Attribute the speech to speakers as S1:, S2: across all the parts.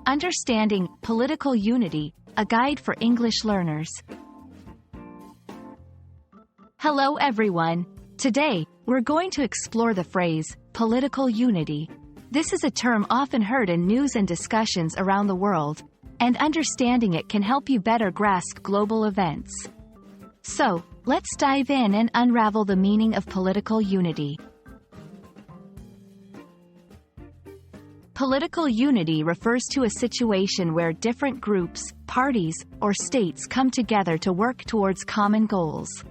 S1: Understanding Political Unity, a guide for English learners. Hello everyone. Today, we're going to explore the phrase, political unity. This is a term often heard in news and discussions around the world, and understanding it can help you better grasp global events. So, let's dive in and unravel the meaning of political unity. Political unity refers to a situation where different groups, parties, or states come together to work towards common goals.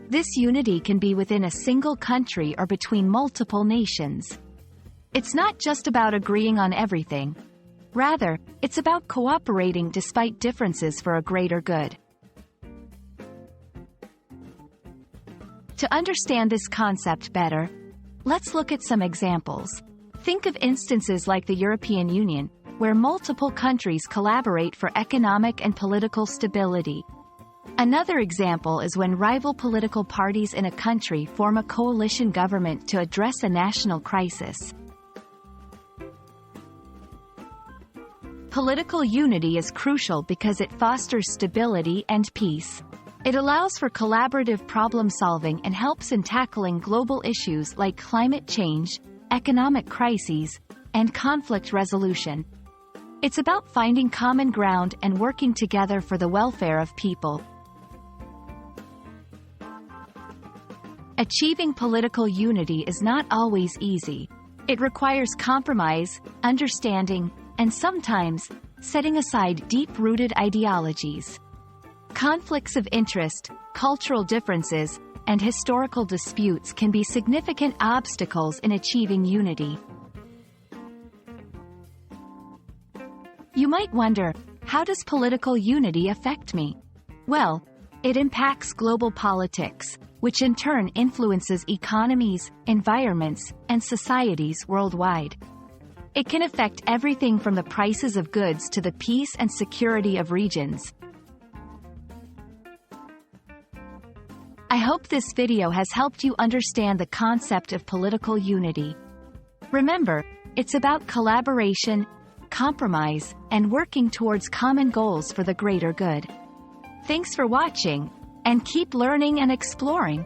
S1: This unity can be within a single country or between multiple nations. It's not just about agreeing on everything. Rather, it's about cooperating despite differences for a greater good. To understand this concept better, let's look at some examples. Think of instances like the European Union, where multiple countries collaborate for economic and political stability. Another example is when rival political parties in a country form a coalition government to address a national crisis. Political unity is crucial because it fosters stability and peace. It allows for collaborative problem-solving and helps in tackling global issues like climate change, economic crises, and conflict resolution. It's about finding common ground and working together for the welfare of people. Achieving political unity is not always easy. It requires compromise, understanding, and sometimes, setting aside deep-rooted ideologies. Conflicts of interest, cultural differences, and historical disputes can be significant obstacles in achieving unity. You might wonder, how does political unity affect me? Well, it impacts global politics, which in turn influences economies, environments, and societies worldwide. It can affect everything from the prices of goods to the peace and security of regions. I hope this video has helped you understand the concept of political unity. Remember, it's about collaboration, compromise, and working towards common goals for the greater good. Thanks for watching, and keep learning and exploring.